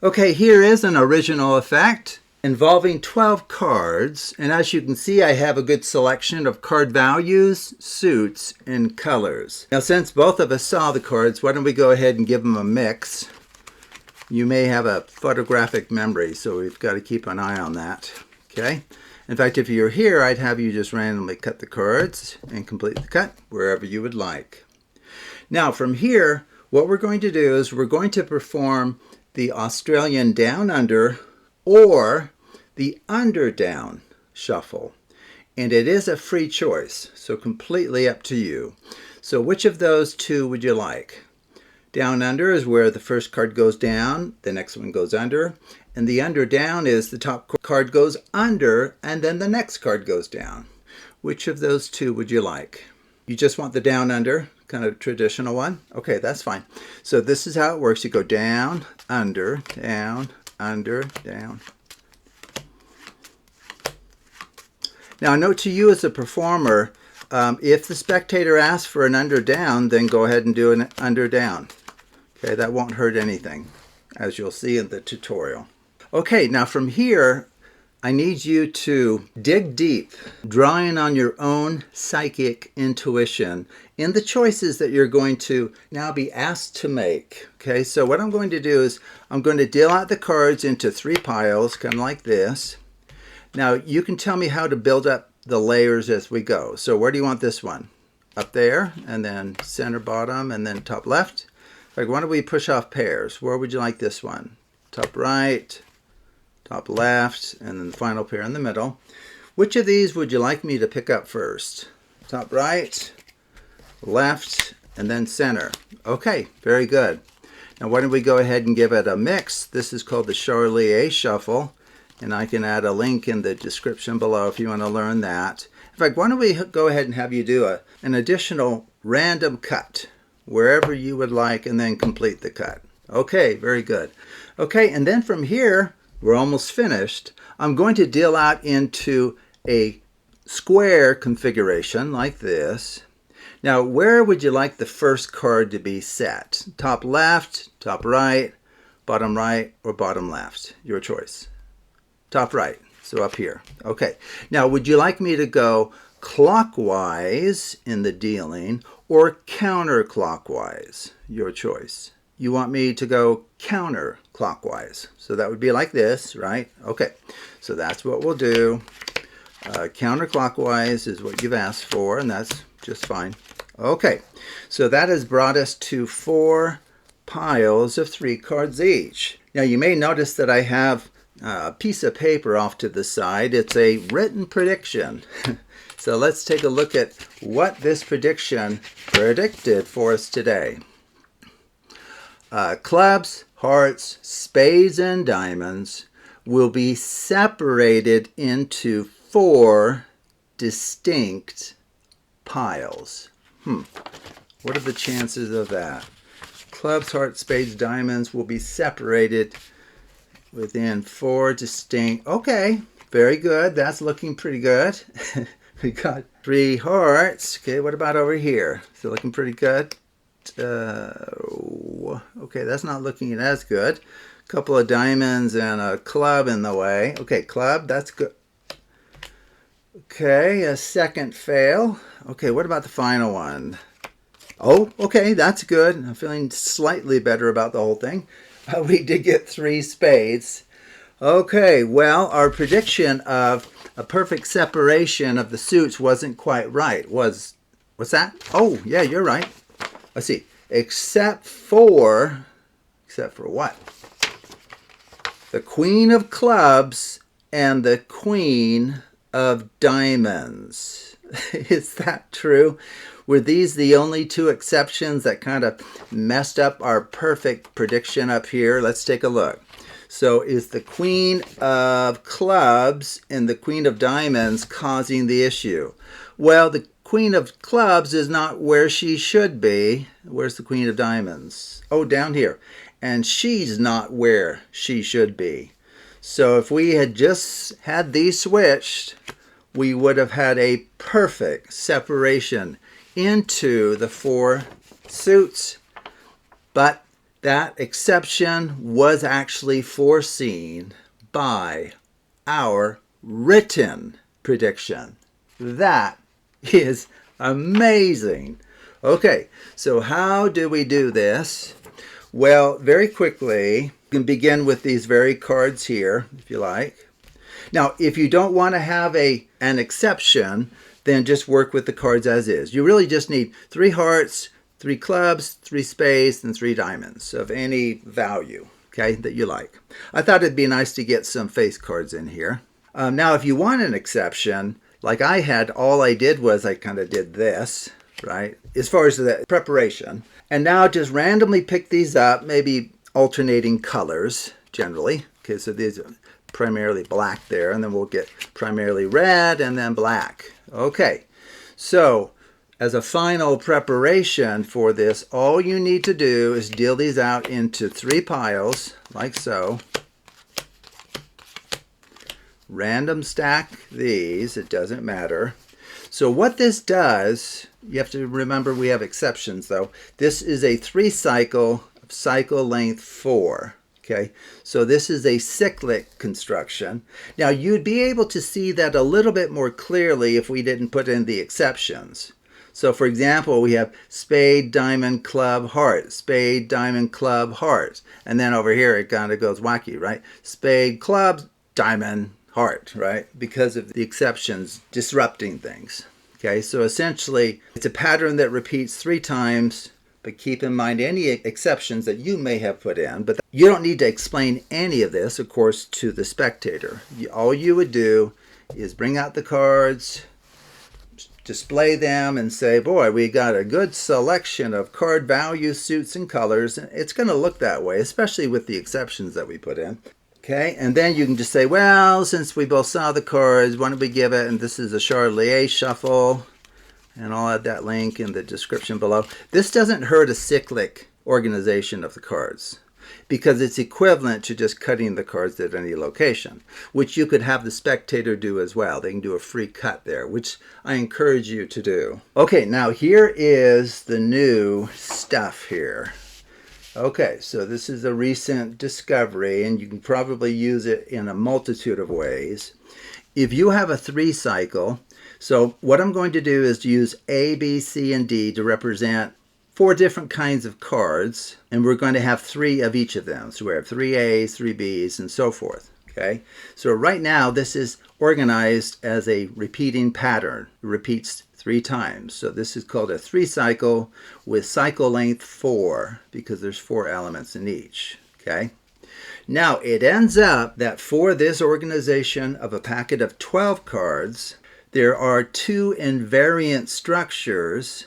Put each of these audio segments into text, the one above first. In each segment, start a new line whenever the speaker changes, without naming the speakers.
Okay, here is an original effect involving 12 cards, and as you can see, I have a good selection of card values, suits, and colors. Now, since both of us saw the cards, why don't we go ahead and give them a mix? You may have a photographic memory, so we've got to keep an eye on that. Okay? In fact, if you're here, I'd have you just randomly cut the cards and complete the cut wherever you would like. Now, from here, what we're going to do is we're going to perform the Australian down under or the under down shuffle. And it is a free choice, so completely up to you. So which of those two would you like? Down under is where the first card goes down, the next one goes under, and the under down is the top card goes under and then the next card goes down. Which of those two would you like? You just want the down under, kind of traditional one? Okay, that's fine. So this is how it works. You go down, under, down, under, down. Now, note to you as a performer, if the spectator asks for an under down, then go ahead and do an under down. Okay, that won't hurt anything, as you'll see in the tutorial. Okay, now from here, I need you to dig deep, drawing on your own psychic intuition in the choices that you're going to now be asked to make. Okay, so what I'm going to do is I'm going to deal out the cards into 3 piles, kind of like this. Now, you can tell me how to build up the layers as we go. So where do you want this one? Up there, and then center bottom, and then top left. Like, why don't we push off pairs? Where would you like this one? Top right, top left, and then the final pair in the middle. Which of these would you like me to pick up first? Top right, left, and then center. Okay, very good. Now why don't we go ahead and give it a mix? This is called the Charlier Shuffle, and I can add a link in the description below if you want to learn that. In fact, why don't we go ahead and have you do an additional random cut wherever you would like, and then complete the cut. Okay, very good. Okay, and then from here, we're almost finished. I'm going to deal out into a square configuration like this. Now, where would you like the first card to be set? Top left, top right, or bottom left? Your choice. Top right, so up here. Okay, now would you like me to go clockwise in the dealing or counterclockwise? Your choice. You want me to go counterclockwise. So that would be like this, right? Okay, so that's what we'll do. Counterclockwise is what you've asked for, and that's just fine. Okay, so that has brought us to 4 piles of 3 cards each. Now you may notice that I have a piece of paper off to the side. It's a written prediction. So let's take a look at what this prediction predicted for us today. Clubs, hearts, spades, and diamonds will be separated into 4 distinct piles. What are the chances of that? Clubs, hearts, spades, diamonds will be separated within 4 distinct... Okay, very good. That's looking pretty good. We got 3 hearts. Okay, what about over here? Is it looking pretty good? Okay, that's not looking as good. A couple of diamonds and a club in the way. Okay, club, that's good. Okay, a second fail. Okay, what about the final one? Oh, okay, that's good. I'm feeling slightly better about the whole thing. We did get 3 spades. Okay, well, our prediction of a perfect separation of the suits wasn't quite right. What's that? Oh, yeah, you're right. Let's see. Except for what? The Queen of Clubs and the Queen of Diamonds. Is that true? Were these the only 2 exceptions that kind of messed up our perfect prediction up here? Let's take a look. So is the Queen of Clubs and the Queen of Diamonds causing the issue? Well, the Queen of Clubs is not where she should be. Where's the Queen of Diamonds? Oh, down here. And she's not where she should be. So if we had just had these switched, we would have had a perfect separation into the 4 suits. But That exception was actually foreseen by our written prediction. That is amazing. Okay, so how do we do this? Well, very quickly, you can begin with these very cards here, if you like. Now, if you don't want to have an exception, then just work with the cards as is. You really just need 3 hearts, 3 clubs, 3 spades, and 3 diamonds of any value, okay, that you like. I thought it'd be nice to get some face cards in here. Now, if you want an exception, like I had, all I did was I kind of did this, right, as far as the preparation. And now just randomly pick these up, maybe alternating colors generally. Okay, so these are primarily black there, and then we'll get primarily red and then black. Okay, so as a final preparation for this, all you need to do is deal these out into 3 piles, like so. Random stack these, it doesn't matter. So what this does, you have to remember we have exceptions though. This is a 3 cycle of cycle length 4. Okay, so this is a cyclic construction. Now you'd be able to see that a little bit more clearly if we didn't put in the exceptions. So for example, we have spade, diamond, club, heart, spade, diamond, club, heart. And then over here it kind of goes wacky, right? Spade, club, diamond, heart, right? Because of the exceptions disrupting things. Okay, so essentially it's a pattern that repeats 3 times, but keep in mind any exceptions that you may have put in. But you don't need to explain any of this, of course, to the spectator. All you would do is bring out the cards, display them, and say, boy, we got a good selection of card values, suits, and colors. It's going to look that way, especially with the exceptions that we put in. Okay, and then you can just say, well, since we both saw the cards, why don't we give it, and this is a Charlier shuffle, and I'll add that link in the description below. This doesn't hurt a cyclic organization of the cards because it's equivalent to just cutting the cards at any location, which you could have the spectator do as well. They can do a free cut there, which I encourage you to do. Okay, now here is the new stuff here. Okay, so this is a recent discovery, and you can probably use it in a multitude of ways. If you have a 3 cycle, so what I'm going to do is to use A, B, C, and D to represent 4 different kinds of cards, and we're going to have 3 of each of them. So we have 3 A's, 3 B's, and so forth. Okay, so right now this is organized as a repeating pattern. It repeats 3 times. So this is called a 3 cycle with cycle length 4 because there's 4 elements in each. Okay. Now it ends up that for this organization of a packet of 12 cards, there are 2 invariant structures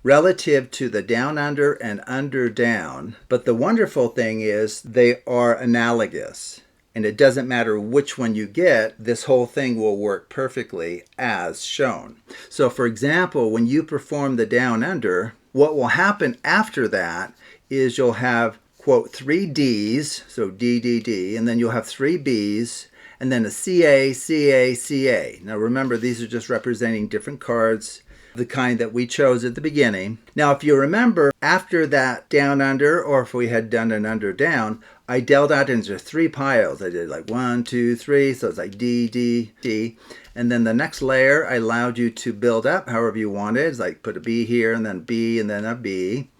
relative to the down under and under down. But the wonderful thing is they are analogous. And it doesn't matter which one you get, this whole thing will work perfectly as shown. So for example, when you perform the down under, what will happen after that is you'll have, quote, 3 D's, so D, D, D, and then you'll have 3 B's, and then a CA, CA, CA. Now remember, these are just representing different cards, the kind that we chose at the beginning. Now if you remember, after that down under, or if we had done an under down, I dealt out into 3 piles. I did like 1, 2, 3, so it's like D, D, D. And then the next layer, I allowed you to build up however you wanted. It's like put a B here, and then B, and then a B.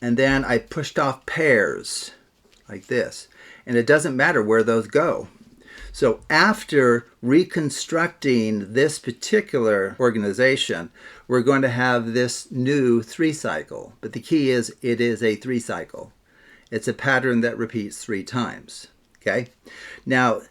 And then I pushed off pairs, like this. And it doesn't matter where those go. So after reconstructing this particular organization, we're going to have this new 3 cycle. But the key is it is a 3 cycle. It's a pattern that repeats 3 times. Okay. Now,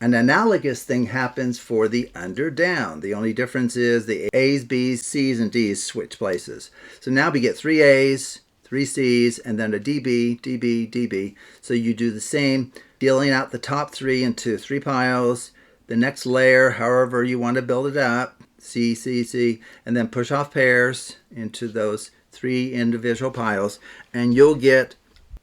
an analogous thing happens for the under down. The only difference is the A's, B's, C's, and D's switch places. So now we get 3 A's, 3 C's, and then a DB, DB, DB. So you do the same, dealing out the top 3 into 3 piles. The next layer, however you want to build it up, C, C, C, and then push off pairs into those 3 individual piles, and you'll get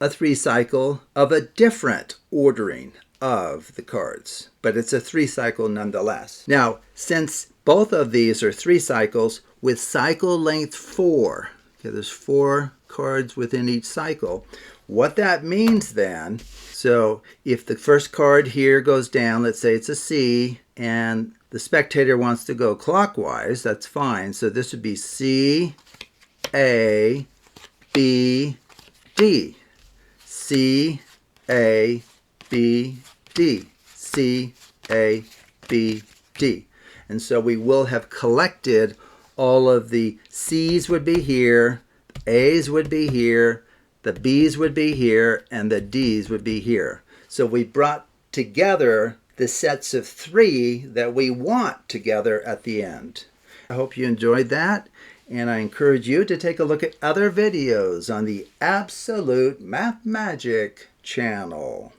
a 3 cycle of a different ordering of the cards, but it's a 3 cycle nonetheless. Now, since both of these are 3 cycles with cycle length 4, okay, there's 4 cards within each cycle, What that means then, so if the first card here goes down, let's say it's a C, and the spectator wants to go clockwise, that's fine. So this would be C, A, B, D. C, A, B, D. C, A, B, D. And so we will have collected all of the C's would be here, A's would be here, the B's would be here, and the D's would be here. So we brought together the sets of 3 that we want together at the end. I hope you enjoyed that, and I encourage you to take a look at other videos on the Absolute Math Magic channel.